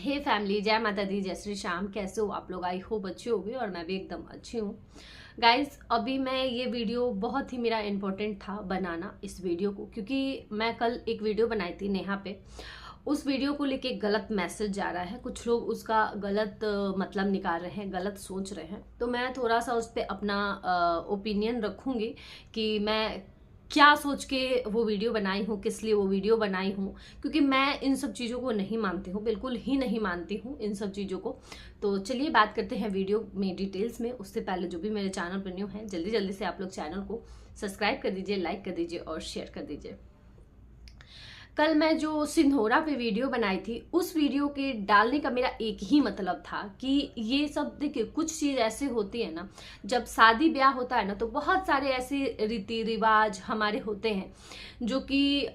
हे family, जय माता दी, जय श्री श्याम। कैसे हो आप लोग? आई होप अच्छे होंगे और मैं भी एकदम अच्छी हूँ। गाइज, अभी मैं ये वीडियो बहुत ही मेरा इम्पोर्टेंट था बनाना इस वीडियो को, क्योंकि मैं कल एक वीडियो बनाई थी नेहा पे। उस वीडियो को लेके गलत मैसेज जा रहा है, कुछ लोग उसका गलत मतलब निकाल रहे हैं, गलत सोच रहे हैं। तो मैं थोड़ा सा उस पर अपना ओपिनियन रखूंगी कि मैं क्या सोच के वो वीडियो बनाई हूँ, किस लिए वो वीडियो बनाई हूँ, क्योंकि मैं इन सब चीज़ों को नहीं मानती हूँ, बिल्कुल ही नहीं मानती हूँ इन सब चीज़ों को। तो चलिए बात करते हैं वीडियो में डिटेल्स में। उससे पहले जो भी मेरे चैनल पर न्यू है, जल्दी जल्दी से आप लोग चैनल को सब्सक्राइब कर दीजिए, लाइक कर दीजिए और शेयर कर दीजिए। कल मैं जो सिंधोरा पे वीडियो बनाई थी, उस वीडियो के डालने का मेरा एक ही मतलब था कि ये सब देखिए, कुछ चीज़ ऐसे होती है ना, जब शादी ब्याह होता है ना, तो बहुत सारे ऐसे रीति रिवाज हमारे होते हैं जो कि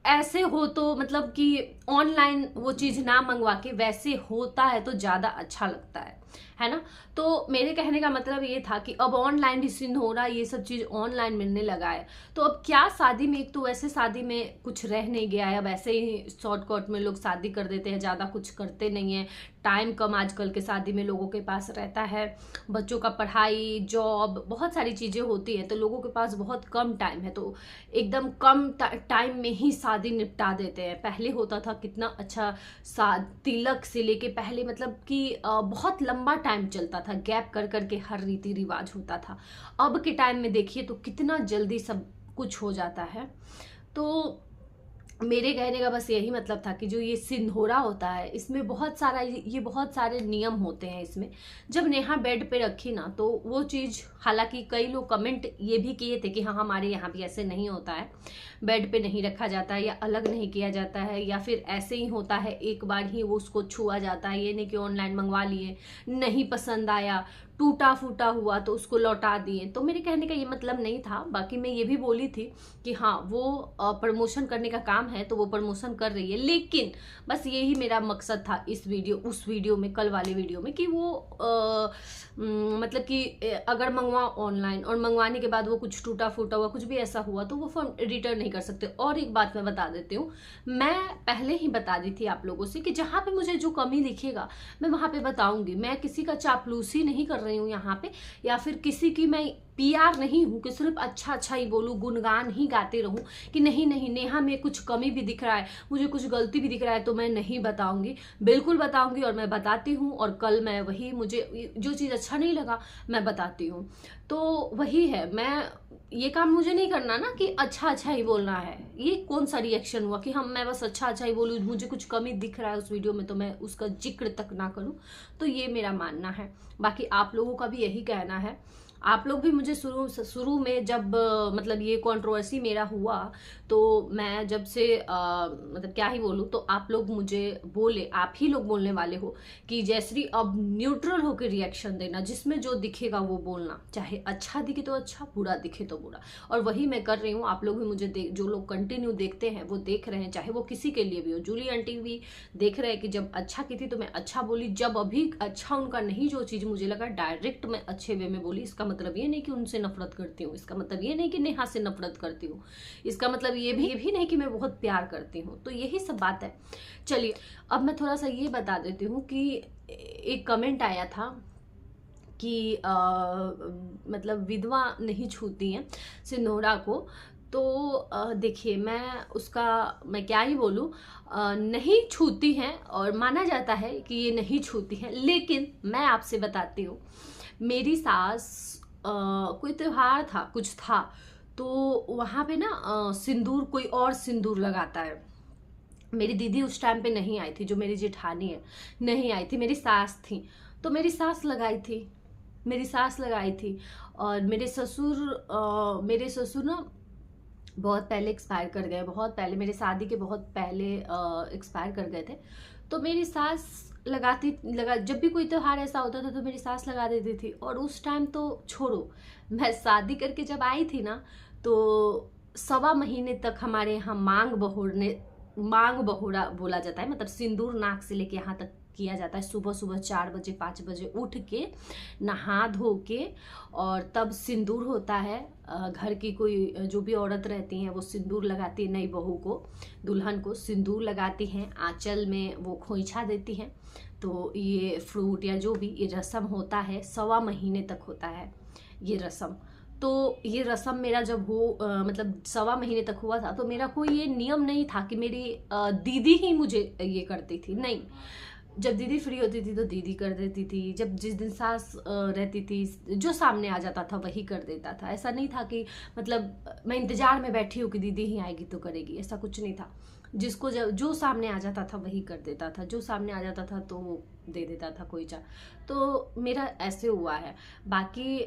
ऐसे हो तो मतलब कि ऑनलाइन वो चीज़ ना मंगवा के वैसे होता है तो ज़्यादा अच्छा लगता है ना। तो मेरे कहने का मतलब ये था कि अब ऑनलाइन भी सिंधोरा ये सब चीज़ ऑनलाइन मिलने लगा है, तो अब क्या शादी में, एक तो वैसे शादी में कुछ रह नहीं गया है, अब ऐसे ही शॉर्टकट में लोग शादी कर देते हैं, ज़्यादा कुछ करते नहीं है। टाइम कम आजकल के शादी में लोगों के पास रहता है, बच्चों का पढ़ाई, जॉब, बहुत सारी चीज़ें होती हैं, तो लोगों के पास बहुत कम टाइम है, तो एकदम कम टाइम में ही शादी निपटा देते हैं। पहले होता था कितना अच्छा, तिलक से लेके पहले मतलब कि बहुत लंबा टाइम चलता था, गैप कर करके हर रीति रिवाज होता था। अब के टाइम में देखिए तो कितना जल्दी सब कुछ हो जाता है। तो मेरे कहने का बस यही मतलब था कि जो ये सिंधोरा होता है, इसमें बहुत सारा ये बहुत सारे नियम होते हैं इसमें। जब नेहा बेड पे रखी ना, तो वो चीज़, हालांकि कई लोग कमेंट ये भी किए थे कि हाँ हमारे यहाँ भी ऐसे नहीं होता है, बेड पे नहीं रखा जाता है या अलग नहीं किया जाता है, या फिर ऐसे ही होता है एक बार ही वो उसको छुआ जाता है, ये नहीं कि ऑनलाइन मंगवा लिए, नहीं पसंद आया, टूटा फूटा हुआ तो उसको लौटा दिए। तो मेरे कहने का ये मतलब नहीं था। बाकी मैं ये भी बोली थी कि हाँ वो प्रमोशन करने का काम है तो वो प्रमोशन कर रही है, लेकिन बस यही मेरा मकसद था उस वीडियो में, कल वाले वीडियो में, कि वो मतलब कि अगर मंगवाओ ऑनलाइन और मंगवाने के बाद वो कुछ टूटा फूटा हुआ, कुछ भी ऐसा हुआ, तो वो फॉर्म रिटर्न नहीं कर सकते। और एक बात मैं बता देती हूँ, मैं पहले ही बता दी थी आप लोगों से कि जहाँ पे मुझे जो कमी दिखेगा मैं वहाँ पे बताऊंगी। मैं किसी का चापलूसी नहीं कर रही हूँ यहाँ पे, या फिर किसी की मैं पीआर नहीं हूँ कि सिर्फ अच्छा अच्छा ही बोलूँ, गुणगान ही गाते रहूँ कि नहीं नहीं नेहा में कुछ कमी भी दिख रहा है, मुझे कुछ गलती भी दिख रहा है तो मैं नहीं बताऊंगी। बिल्कुल बताऊंगी और मैं बताती हूँ। और कल मैं वही, मुझे जो चीज़ अच्छा नहीं लगा मैं बताती हूँ। तो वही है, मैं ये काम मुझे नहीं करना ना कि अच्छा अच्छा ही बोलना है। ये कौन सा रिएक्शन हुआ कि हम मैं बस अच्छा अच्छा ही बोलूँ, मुझे कुछ कमी दिख रहा है उस वीडियो में तो मैं उसका जिक्र तक ना करूँ। तो ये मेरा मानना है। बाकी आप लोगों का भी यही कहना है। आप लोग भी मुझे शुरू में जब मतलब ये कंट्रोवर्सी मेरा हुआ, तो मैं जब से मतलब क्या ही बोलूँ, तो आप लोग मुझे बोले, आप ही लोग बोलने वाले हो कि जयश्री अब न्यूट्रल होकर रिएक्शन देना, जिसमें जो दिखेगा वो बोलना, चाहे अच्छा दिखे तो अच्छा, बुरा दिखे तो बुरा। और वही मैं कर रही हूँ। आप लोग भी मुझे जो लोग कंटिन्यू देखते हैं वो देख रहे हैं, चाहे वो किसी के लिए भी हो। जूली आंटी भी देख रहे हैं कि जब अच्छा की थी तो मैं अच्छा बोली, जब अभी अच्छा उनका नहीं, जो चीज़ मुझे लगा डायरेक्ट मैं अच्छे वे में बोली। इसका मतलब ये नहीं कि उनसे नफरत करती हूँ, इसका मतलब ये नहीं कि नेहा से नफरत करती हूँ, इसका मतलब ये भी नहीं कि मैं बहुत प्यार करती हूँ। तो यही सब बात है। चलिए अब मैं थोड़ा सा ये बता देती हूँ कि एक कमेंट आया था कि मतलब विधवा नहीं छूती हैं सिंधोरा को। तो देखिए, मैं क्या ही बोलूँ, नहीं छूती हैं और माना जाता है कि ये नहीं छूती हैं, लेकिन मैं आपसे बताती हूँ, मेरी सास कोई त्योहार था, कुछ था, तो वहाँ पे ना सिंदूर, कोई और सिंदूर लगाता है। मेरी दीदी उस टाइम पे नहीं आई थी, जो मेरी जेठानी है, नहीं आई थी, मेरी सास थी, तो मेरी सास लगाई थी, मेरी सास लगाई थी। और मेरे ससुर ना बहुत पहले एक्सपायर कर गए, बहुत पहले, मेरे शादी के बहुत पहले एक्सपायर कर गए थे। तो मेरी सास जब भी कोई त्योहार ऐसा होता था तो मेरी सास लगा देती थी। और उस टाइम तो छोड़ो, मैं शादी करके जब आई थी ना, तो 1.25 महीने तक हमारे यहाँ मांग बहोड़ा बोला जाता है, मतलब सिंदूर नाक से लेके यहाँ तक किया जाता है। सुबह सुबह 4 बजे 5 बजे उठ के नहा धो के और तब सिंदूर होता है। घर की कोई जो भी औरत रहती हैं वो सिंदूर लगाती है, नई बहू को, दुल्हन को सिंदूर लगाती हैं, आंचल में वो खोइछा देती हैं। तो ये फ्रूट या जो भी ये रस्म होता है 1.25 महीने तक होता है ये रस्म। तो ये रस्म मेरा जब मतलब 1.25 महीने तक हुआ था, तो मेरा कोई ये नियम नहीं था कि मेरी दीदी ही मुझे ये करती थी, नहीं। जब दीदी फ्री होती थी तो दीदी कर देती थी, जब जिस दिन सास रहती थी जो सामने आ जाता था वही कर देता था। ऐसा नहीं था कि मतलब मैं इंतजार में बैठी हूँ कि दीदी ही आएगी तो करेगी, ऐसा कुछ नहीं था। जिसको जो सामने आ जाता था वही कर देता था, जो सामने आ जाता था तो वो दे देता था खोइछा। तो मेरा ऐसे हुआ है। बाकी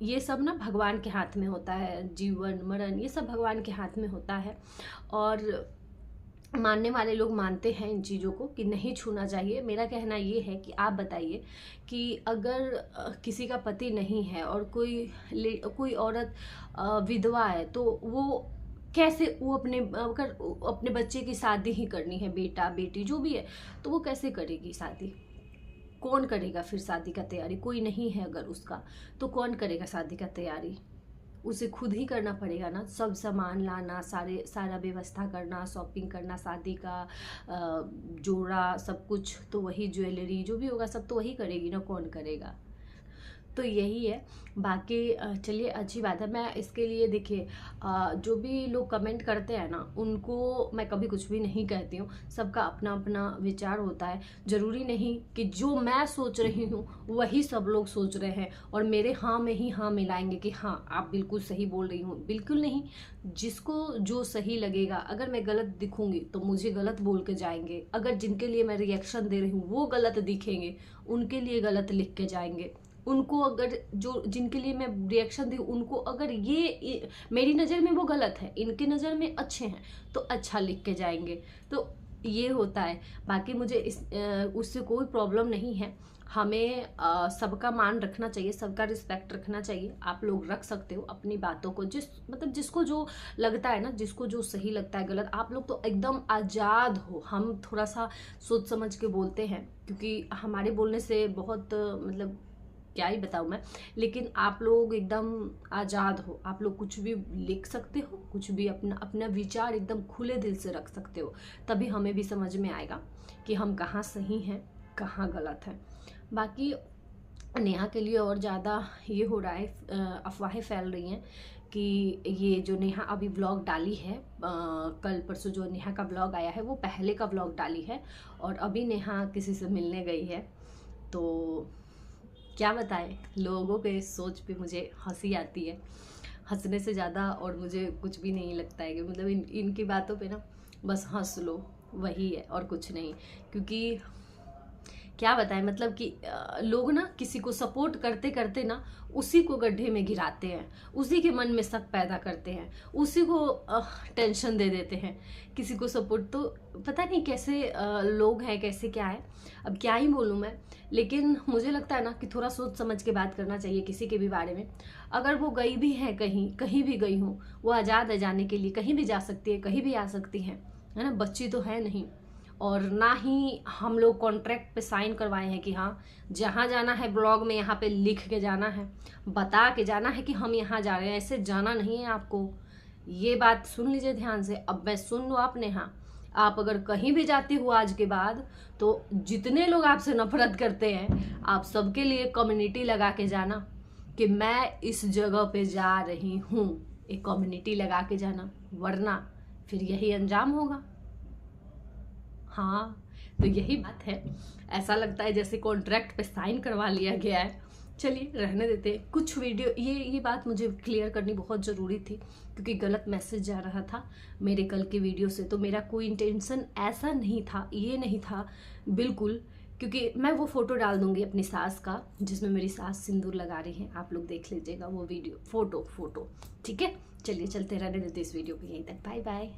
ये सब ना भगवान के हाथ में होता है, जीवन मरण ये सब भगवान के हाथ में होता है। और मानने वाले लोग मानते हैं इन चीज़ों को कि नहीं छूना चाहिए। मेरा कहना ये है कि आप बताइए कि अगर किसी का पति नहीं है और कोई औरत विधवा है, तो वो कैसे, वो अगर अपने बच्चे की शादी ही करनी है, बेटा बेटी जो भी है, तो वो कैसे करेगी शादी? कौन करेगा फिर शादी का तैयारी? कोई नहीं है अगर उसका, तो कौन करेगा शादी का तैयारी? उसे खुद ही करना पड़ेगा ना। सब सामान लाना, सारा व्यवस्था करना, शॉपिंग करना, शादी का जोड़ा, सब कुछ तो वही, ज्वेलरी जो भी होगा सब तो वही करेगी ना, कौन करेगा? तो यही है। बाकी चलिए अच्छी बात है। मैं इसके लिए देखिए जो भी लोग कमेंट करते हैं ना, उनको मैं कभी कुछ भी नहीं कहती हूँ। सबका अपना अपना विचार होता है। ज़रूरी नहीं कि जो मैं सोच रही हूँ वही सब लोग सोच रहे हैं और मेरे हाँ में ही हाँ मिलाएंगे कि हाँ आप बिल्कुल सही बोल रही हूँ। बिल्कुल नहीं। जिसको जो सही लगेगा, अगर मैं गलत दिखूंगी तो मुझे गलत बोल के जाएंगे। अगर जिनके लिए मैं रिएक्शन दे रही हूँ वो गलत दिखेंगे, उनके लिए गलत लिख के जाएंगे। उनको अगर जो जिनके लिए मैं रिएक्शन दी, उनको अगर ये मेरी नज़र में वो गलत है, इनके नज़र में अच्छे हैं, तो अच्छा लिख के जाएंगे। तो ये होता है। बाकी मुझे उससे कोई प्रॉब्लम नहीं है। हमें सबका मान रखना चाहिए, सबका रिस्पेक्ट रखना चाहिए। आप लोग रख सकते हो अपनी बातों को, जिसको जो लगता है ना, जिसको जो सही लगता है। गलत आप लोग तो एकदम आज़ाद हो। हम थोड़ा सा सोच समझ के बोलते हैं, क्योंकि हमारे बोलने से बहुत मतलब क्या ही बताऊँ मैं, लेकिन आप लोग एकदम आज़ाद हो। आप लोग कुछ भी लिख सकते हो, कुछ भी अपना विचार एकदम खुले दिल से रख सकते हो। तभी हमें भी समझ में आएगा कि हम कहाँ सही हैं, कहाँ गलत है। बाकी नेहा के लिए और ज़्यादा ये हो रहा है, अफवाहें फैल रही हैं कि ये जो नेहा अभी व्लॉग डाली है, कल परसों जो नेहा का व्लॉग आया है वो पहले का व्लॉग डाली है, और अभी नेहा किसी से मिलने गई है। तो क्या बताएं, लोगों के सोच पे मुझे हंसी आती है, हंसने से ज़्यादा और मुझे कुछ भी नहीं लगता है कि मतलब इनकी बातों पे ना बस हंस लो, वही है और कुछ नहीं। क्योंकि क्या बताएं, मतलब कि लोग ना किसी को सपोर्ट करते करते ना उसी को गड्ढे में गिराते हैं, उसी के मन में शक पैदा करते हैं, उसी को टेंशन दे देते हैं। किसी को सपोर्ट, तो पता नहीं कैसे लोग हैं, कैसे क्या है, अब क्या ही बोलूँ मैं। लेकिन मुझे लगता है ना कि थोड़ा सोच समझ के बात करना चाहिए किसी के भी बारे में। अगर वो गई भी है कहीं भी गई हूँ, वो आज़ाद है जाने के लिए, कहीं भी जा सकती है, कहीं भी आ सकती है ना। बच्ची तो है नहीं, और ना ही हम लोग कॉन्ट्रैक्ट पे साइन करवाए हैं कि हाँ जहाँ जाना है ब्लॉग में यहाँ पे लिख के जाना है, बता के जाना है कि हम यहाँ जा रहे हैं। ऐसे जाना नहीं है आपको। ये बात सुन लीजिए ध्यान से। अब मैं सुन लो आपने, हाँ आप अगर कहीं भी जाती हो आज के बाद, तो जितने लोग आपसे नफरत करते हैं आप सबके लिए कम्युनिटी लगा के जाना कि मैं इस जगह पे जा रही हूँ। एक कम्युनिटी लगा के जाना, वरना फिर यही अंजाम होगा। हाँ, तो यही बात है। ऐसा लगता है जैसे कॉन्ट्रैक्ट पे साइन करवा लिया गया है। चलिए रहने देते हैं। कुछ वीडियो ये बात मुझे क्लियर करनी बहुत ज़रूरी थी, क्योंकि गलत मैसेज जा रहा था मेरे कल के वीडियो से। तो मेरा कोई इंटेंशन ऐसा नहीं था, ये नहीं था बिल्कुल। क्योंकि मैं वो फ़ोटो डाल दूँगी अपनी सास का, जिसमें मेरी सास सिंदूर लगा रही है। आप लोग देख लीजिएगा वो वीडियो, फ़ोटो ठीक है। चलिए चलते रहने देते इस वीडियो को यहीं तक। Bye bye.